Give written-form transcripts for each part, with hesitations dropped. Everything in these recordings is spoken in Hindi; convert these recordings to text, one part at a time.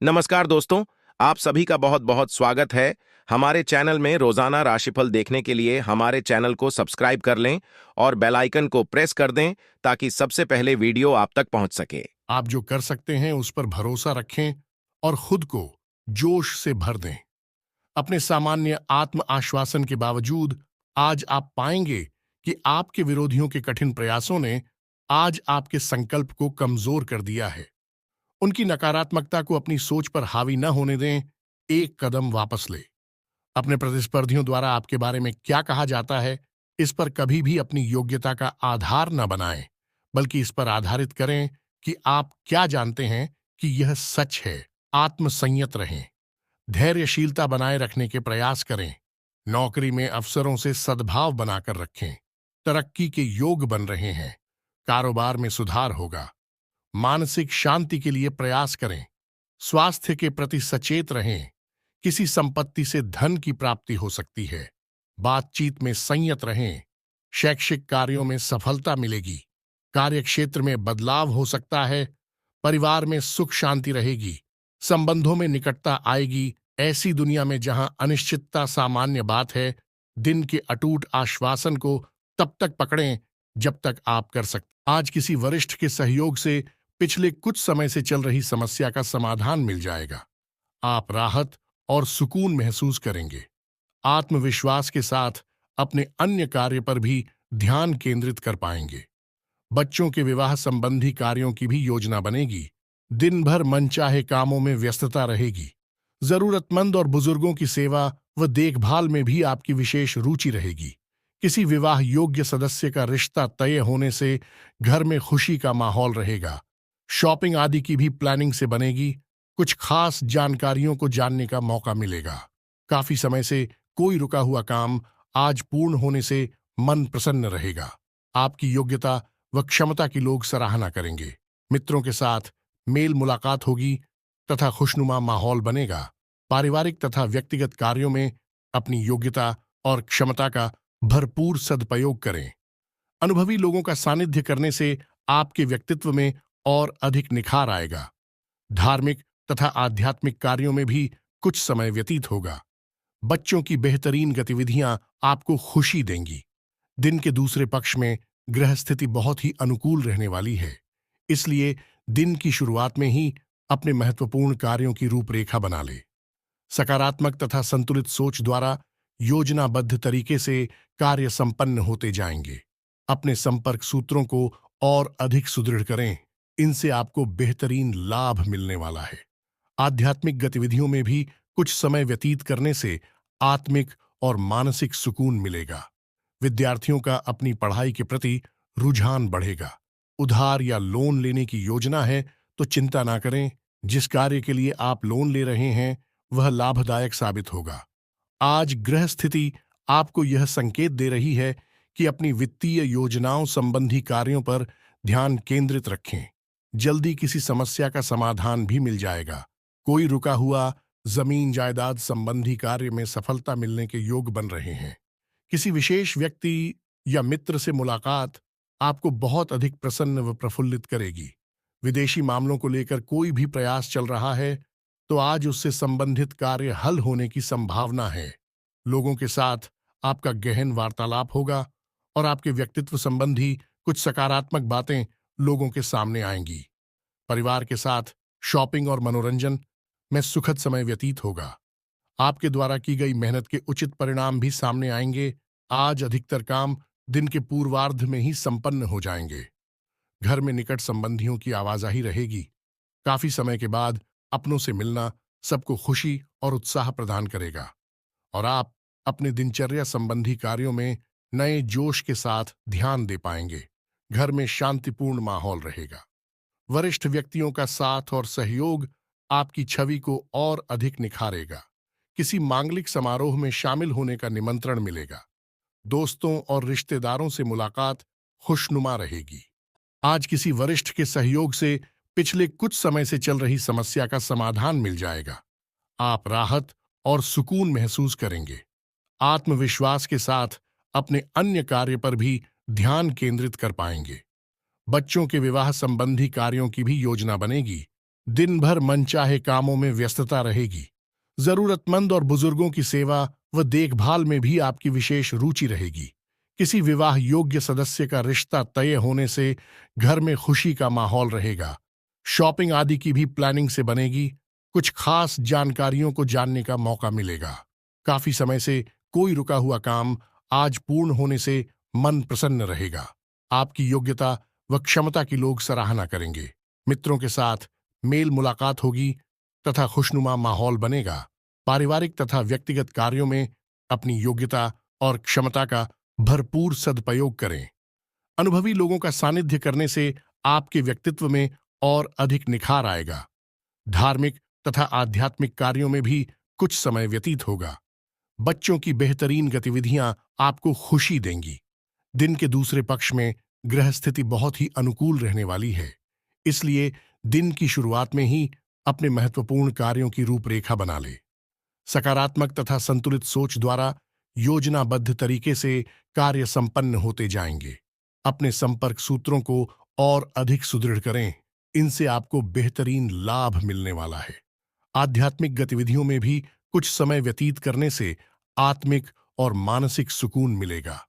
नमस्कार दोस्तों। आप सभी का बहुत बहुत स्वागत है। हमारे चैनल में रोजाना राशिफल देखने के लिए हमारे चैनल को सब्सक्राइब कर लें और बेल आइकन को प्रेस कर दें ताकि सबसे पहले वीडियो आप तक पहुंच सके। आप जो कर सकते हैं उस पर भरोसा रखें और खुद को जोश से भर दें। अपने सामान्य आत्म आश्वासन के बावजूद आज आप पाएंगे कि आपके विरोधियों के कठिन प्रयासों ने आज आपके संकल्प को कमजोर कर दिया है। उनकी नकारात्मकता को अपनी सोच पर हावी न होने दें। एक कदम वापस ले। अपने प्रतिस्पर्धियों द्वारा आपके बारे में क्या कहा जाता है, इस पर कभी भी अपनी योग्यता का आधार न बनाएं, बल्कि इस पर आधारित करें कि आप क्या जानते हैं कि यह सच है। आत्मसंयत रहें, धैर्यशीलता बनाए रखने के प्रयास करें, नौकरी में अफसरों से सद्भाव बनाकर रखें, तरक्की के योग बन रहे हैं, कारोबार में सुधार होगा, मानसिक शांति के लिए प्रयास करें, स्वास्थ्य के प्रति सचेत रहें, किसी संपत्ति से धन की प्राप्ति हो सकती है, बातचीत में संयत रहें, शैक्षिक कार्यों में सफलता मिलेगी, कार्यक्षेत्र में बदलाव हो सकता है, परिवार में सुख शांति रहेगी, संबंधों में निकटता आएगी। ऐसी दुनिया में जहां अनिश्चितता सामान्य बात है, दिन के अटूट आश्वासन को तब तक पकड़ें जब तक आप कर सकते। आज किसी वरिष्ठ के सहयोग से पिछले कुछ समय से चल रही समस्या का समाधान मिल जाएगा। आप राहत और सुकून महसूस करेंगे। आत्मविश्वास के साथ अपने अन्य कार्य पर भी ध्यान केंद्रित कर पाएंगे। बच्चों के विवाह संबंधी कार्यों की भी योजना बनेगी। दिन भर मनचाहे कामों में व्यस्तता रहेगी। जरूरतमंद और बुजुर्गों की सेवा व देखभाल में भी आपकी विशेष रुचि रहेगी। किसी विवाह योग्य सदस्य का रिश्ता तय होने से घर में खुशी का माहौल रहेगा। शॉपिंग आदि की भी प्लानिंग से बनेगी। कुछ खास जानकारियों को जानने का मौका मिलेगा। काफी समय से कोई रुका हुआ काम आज पूर्ण होने से मन प्रसन्न रहेगा। आपकी योग्यता व क्षमता की लोग सराहना करेंगे। मित्रों के साथ मेल मुलाकात होगी तथा खुशनुमा माहौल बनेगा। पारिवारिक तथा व्यक्तिगत कार्यों में अपनी योग्यता और क्षमता का भरपूर सदुपयोग करें। अनुभवी लोगों का सानिध्य करने से आपके व्यक्तित्व में और अधिक निखार आएगा। धार्मिक तथा आध्यात्मिक कार्यों में भी कुछ समय व्यतीत होगा। बच्चों की बेहतरीन गतिविधियां आपको खुशी देंगी। दिन के दूसरे पक्ष में ग्रह स्थिति बहुत ही अनुकूल रहने वाली है, इसलिए दिन की शुरुआत में ही अपने महत्वपूर्ण कार्यों की रूपरेखा बना ले। सकारात्मक तथा संतुलित सोच द्वारा योजनाबद्ध तरीके से कार्य संपन्न होते जाएंगे। अपने संपर्क सूत्रों को और अधिक सुदृढ़ करें, इनसे आपको बेहतरीन लाभ मिलने वाला है। आध्यात्मिक गतिविधियों में भी कुछ समय व्यतीत करने से आत्मिक और मानसिक सुकून मिलेगा। विद्यार्थियों का अपनी पढ़ाई के प्रति रुझान बढ़ेगा। उधार या लोन लेने की योजना है तो चिंता ना करें। जिस कार्य के लिए आप लोन ले रहे हैं वह लाभदायक साबित होगा। आज ग्रह स्थिति आपको यह संकेत दे रही है कि अपनी वित्तीय योजनाओं संबंधी कार्यों पर ध्यान केंद्रित रखें। जल्दी किसी समस्या का समाधान भी मिल जाएगा। कोई रुका हुआ जमीन जायदाद संबंधी कार्य में सफलता मिलने के योग बन रहे हैं। किसी विशेष व्यक्ति या मित्र से मुलाकात आपको बहुत अधिक प्रसन्न व प्रफुल्लित करेगी। विदेशी मामलों को लेकर कोई भी प्रयास चल रहा है तो आज उससे संबंधित कार्य हल होने की संभावना है। लोगों के साथ आपका गहन वार्तालाप होगा और आपके व्यक्तित्व संबंधी कुछ सकारात्मक बातें लोगों के सामने आएंगी। परिवार के साथ शॉपिंग और मनोरंजन में सुखद समय व्यतीत होगा। आपके द्वारा की गई मेहनत के उचित परिणाम भी सामने आएंगे। आज अधिकतर काम दिन के पूर्वार्ध में ही संपन्न हो जाएंगे। घर में निकट संबंधियों की आवाजाही रहेगी। काफी समय के बाद अपनों से मिलना सबको खुशी और उत्साह प्रदान करेगा और आप अपने दिनचर्या संबंधी कार्यों में नए जोश के साथ ध्यान दे पाएंगे। घर में शांतिपूर्ण माहौल रहेगा। वरिष्ठ व्यक्तियों का साथ और सहयोग आपकी छवि को और अधिक निखारेगा। किसी मांगलिक समारोह में शामिल होने का निमंत्रण मिलेगा। दोस्तों और रिश्तेदारों से मुलाकात खुशनुमा रहेगी। आज किसी वरिष्ठ के सहयोग से पिछले कुछ समय से चल रही समस्या का समाधान मिल जाएगा। आप राहत और सुकून महसूस करेंगे। आत्मविश्वास के साथ अपने अन्य कार्य पर भी ध्यान केंद्रित कर पाएंगे। बच्चों के विवाह संबंधी कार्यों की भी योजना बनेगी। दिन भर मनचाहे कामों में व्यस्तता रहेगी। जरूरतमंद और बुजुर्गों की सेवा व देखभाल में भी आपकी विशेष रुचि रहेगी। किसी विवाह योग्य सदस्य का रिश्ता तय होने से घर में खुशी का माहौल रहेगा। शॉपिंग आदि की भी प्लानिंग से बनेगी। कुछ खास जानकारियों को जानने का मौका मिलेगा। काफी समय से कोई रुका हुआ काम आज पूर्ण होने से मन प्रसन्न रहेगा। आपकी योग्यता व क्षमता की लोग सराहना करेंगे। मित्रों के साथ मेल मुलाकात होगी तथा खुशनुमा माहौल बनेगा। पारिवारिक तथा व्यक्तिगत कार्यों में अपनी योग्यता और क्षमता का भरपूर सदुपयोग करें। अनुभवी लोगों का सानिध्य करने से आपके व्यक्तित्व में और अधिक निखार आएगा। धार्मिक तथा आध्यात्मिक कार्यों में भी कुछ समय व्यतीत होगा। बच्चों की बेहतरीन गतिविधियां आपको खुशी देंगी। दिन के दूसरे पक्ष में ग्रह स्थिति बहुत ही अनुकूल रहने वाली है, इसलिए दिन की शुरुआत में ही अपने महत्वपूर्ण कार्यों की रूपरेखा बना ले। सकारात्मक तथा संतुलित सोच द्वारा योजनाबद्ध तरीके से कार्य संपन्न होते जाएंगे। अपने संपर्क सूत्रों को और अधिक सुदृढ़ करें, इनसे आपको बेहतरीन लाभ मिलने वाला है। आध्यात्मिक गतिविधियों में भी कुछ समय व्यतीत करने से आत्मिक और मानसिक सुकून मिलेगा।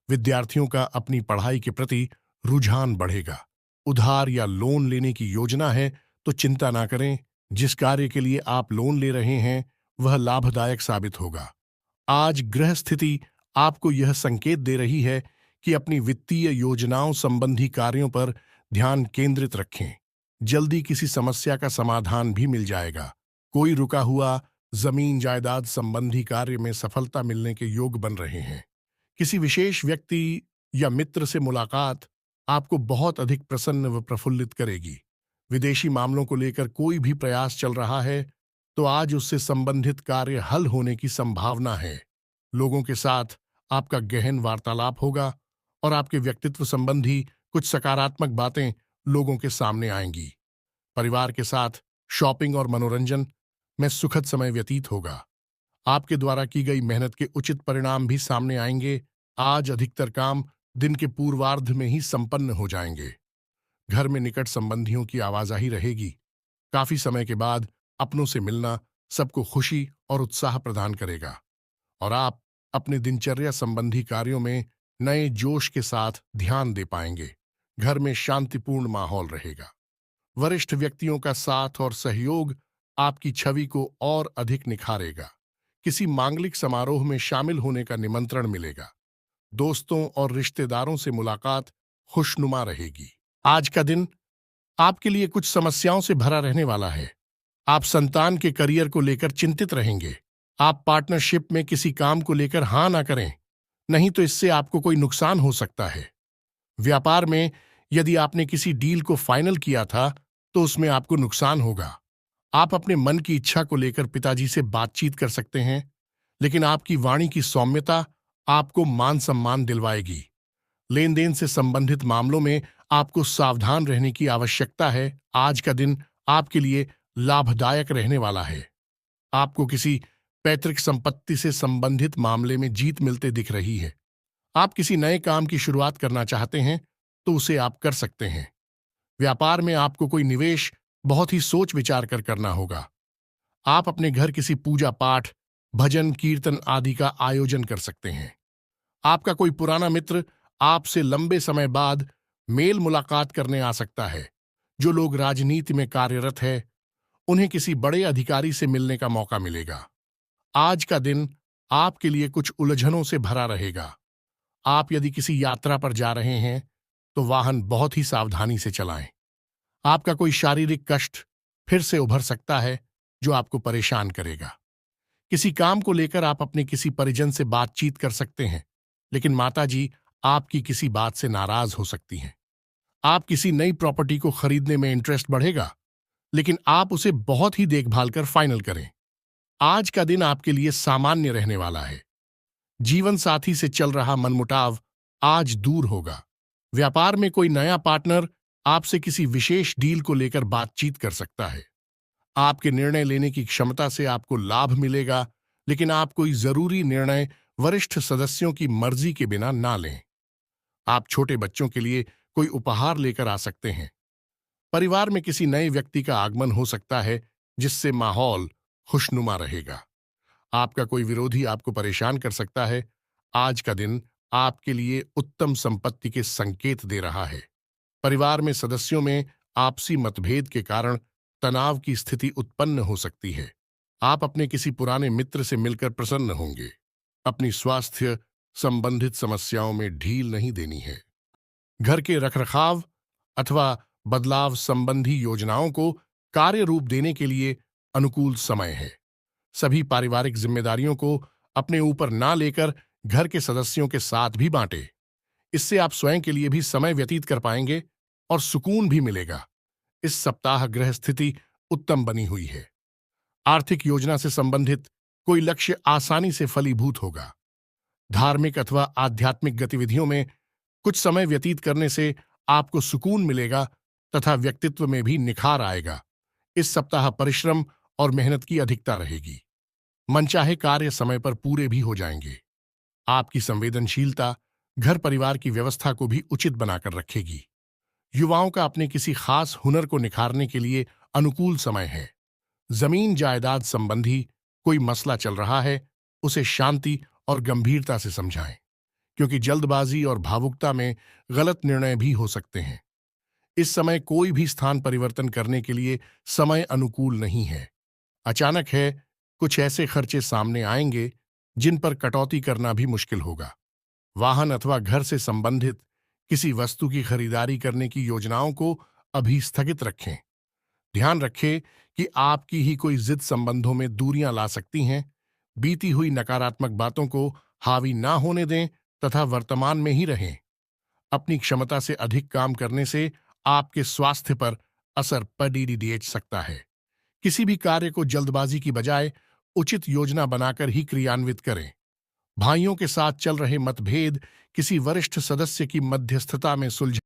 विद्यार्थियों का अपनी पढ़ाई के प्रति रुझान बढ़ेगा। उधार या लोन लेने की योजना है तो चिंता ना करें। जिस कार्य के लिए आप लोन ले रहे हैं वह लाभदायक साबित होगा। आज ग्रह स्थिति आपको यह संकेत दे रही है कि अपनी वित्तीय योजनाओं संबंधी कार्यों पर ध्यान केंद्रित रखें। जल्दी किसी समस्या का समाधान भी मिल जाएगा। कोई रुका हुआ जमीन जायदाद संबंधी कार्य में सफलता मिलने के योग बन रहे हैं। किसी विशेष व्यक्ति या मित्र से मुलाकात आपको बहुत अधिक प्रसन्न व प्रफुल्लित करेगी। विदेशी मामलों को लेकर कोई भी प्रयास चल रहा है तो आज उससे संबंधित कार्य हल होने की संभावना है। लोगों के साथ आपका गहन वार्तालाप होगा और आपके व्यक्तित्व संबंधी कुछ सकारात्मक बातें लोगों के सामने आएंगी। परिवार के साथ शॉपिंग और मनोरंजन में सुखद समय व्यतीत होगा। आपके द्वारा की गई मेहनत के उचित परिणाम भी सामने आएंगे। आज अधिकतर काम दिन के पूर्वार्ध में ही संपन्न हो जाएंगे। घर में निकट संबंधियों की आवाजाही रहेगी। काफी समय के बाद अपनों से मिलना सबको खुशी और उत्साह प्रदान करेगा और आप अपने दिनचर्या संबंधी कार्यों में नए जोश के साथ ध्यान दे पाएंगे। घर में शांतिपूर्ण माहौल रहेगा। वरिष्ठ व्यक्तियों का साथ और सहयोग आपकी छवि को और अधिक निखारेगा। किसी मांगलिक समारोह में शामिल होने का निमंत्रण मिलेगा। दोस्तों और रिश्तेदारों से मुलाकात खुशनुमा रहेगी। आज का दिन आपके लिए कुछ समस्याओं से भरा रहने वाला है। आप संतान के करियर को लेकर चिंतित रहेंगे। आप पार्टनरशिप में किसी काम को लेकर हाँ ना करें, नहीं तो इससे आपको कोई नुकसान हो सकता है। व्यापार में यदि आपने किसी डील को फाइनल किया था तो उसमें आपको नुकसान होगा। आप अपने मन की इच्छा को लेकर पिताजी से बातचीत कर सकते हैं, लेकिन आपकी वाणी की सौम्यता आपको मान सम्मान दिलवाएगी। लेन देन से संबंधित मामलों में आपको सावधान रहने की आवश्यकता है। आज का दिन आपके लिए लाभदायक रहने वाला है। आपको किसी पैतृक संपत्ति से संबंधित मामले में जीत मिलते दिख रही है। आप किसी नए काम की शुरुआत करना चाहते हैं तो उसे आप कर सकते हैं। व्यापार में आपको कोई निवेश बहुत ही सोच विचार कर करना होगा। आप अपने घर किसी पूजा पाठ, भजन कीर्तन आदि का आयोजन कर सकते हैं। आपका कोई पुराना मित्र आपसे लंबे समय बाद मेल मुलाकात करने आ सकता है। जो लोग राजनीति में कार्यरत है उन्हें किसी बड़े अधिकारी से मिलने का मौका मिलेगा। आज का दिन आपके लिए कुछ उलझनों से भरा रहेगा। आप यदि किसी यात्रा पर जा रहे हैं तो वाहन बहुत ही सावधानी से चलाएं। आपका कोई शारीरिक कष्ट फिर से उभर सकता है जो आपको परेशान करेगा। किसी काम को लेकर आप अपने किसी परिजन से बातचीत कर सकते हैं, लेकिन माताजी आपकी किसी बात से नाराज हो सकती हैं। आप किसी नई प्रॉपर्टी को खरीदने में इंटरेस्ट बढ़ेगा, लेकिन आप उसे बहुत ही देखभाल कर फाइनल करें। आज का दिन आपके लिए सामान्य रहने वाला है। जीवन साथी से चल रहा मनमुटाव आज दूर होगा। व्यापार में कोई नया पार्टनर आपसे किसी विशेष डील को लेकर बातचीत कर सकता है। आपके निर्णय लेने की क्षमता से आपको लाभ मिलेगा, लेकिन आप कोई जरूरी निर्णय वरिष्ठ सदस्यों की मर्जी के बिना ना लें। आप छोटे बच्चों के लिए कोई उपहार लेकर आ सकते हैं, परिवार में किसी नए व्यक्ति का आगमन हो सकता है, जिससे माहौल खुशनुमा रहेगा। आपका कोई विरोधी आपको परेशान कर सकता है। आज का दिन आपके लिए उत्तम संपत्ति के संकेत दे रहा है। परिवार में सदस्यों में आपसी मतभेद के कारण तनाव की स्थिति उत्पन्न हो सकती है। आप अपने किसी पुराने मित्र से मिलकर प्रसन्न होंगे। अपनी स्वास्थ्य संबंधित समस्याओं में ढील नहीं देनी है। घर के रखरखाव अथवा बदलाव संबंधी योजनाओं को कार्य रूप देने के लिए अनुकूल समय है। सभी पारिवारिक जिम्मेदारियों को अपने ऊपर ना लेकर घर के सदस्यों के साथ भी बांटें। इससे आप स्वयं के लिए भी समय व्यतीत कर पाएंगे और सुकून भी मिलेगा। इस सप्ताह ग्रह स्थिति उत्तम बनी हुई है। आर्थिक योजना से संबंधित कोई लक्ष्य आसानी से फलीभूत होगा। धार्मिक अथवा आध्यात्मिक गतिविधियों में कुछ समय व्यतीत करने से आपको सुकून मिलेगा तथा व्यक्तित्व में भी निखार आएगा। इस सप्ताह परिश्रम और मेहनत की अधिकता रहेगी। मनचाहे कार्य समय पर पूरे भी हो जाएंगे। आपकी संवेदनशीलता घर परिवार की व्यवस्था को भी उचित बनाकर रखेगी। युवाओं का अपने किसी खास हुनर को निखारने के लिए अनुकूल समय है। जमीन जायदाद संबंधी कोई मसला चल रहा है, उसे शांति और गंभीरता से समझाएं, क्योंकि जल्दबाजी और भावुकता में गलत निर्णय भी हो सकते हैं। इस समय कोई भी स्थान परिवर्तन करने के लिए समय अनुकूल नहीं है। अचानक है, कुछ ऐसे खर्चे सामने आएंगे जिन पर कटौती करना भी मुश्किल होगा। वाहन अथवा घर से संबंधित किसी वस्तु की खरीदारी करने की योजनाओं को अभी स्थगित रखें। ध्यान रखें कि आपकी ही कोई जिद संबंधों में दूरियां ला सकती हैं। बीती हुई नकारात्मक बातों को हावी ना होने दें तथा वर्तमान में ही रहें। अपनी क्षमता से अधिक काम करने से आपके स्वास्थ्य पर असर पड़ सकता है। किसी भी कार्य को जल्दबाजी की बजाय उचित योजना बनाकर ही क्रियान्वित करें। भाइयों के साथ चल रहे मतभेद किसी वरिष्ठ सदस्य की मध्यस्थता में सुलझ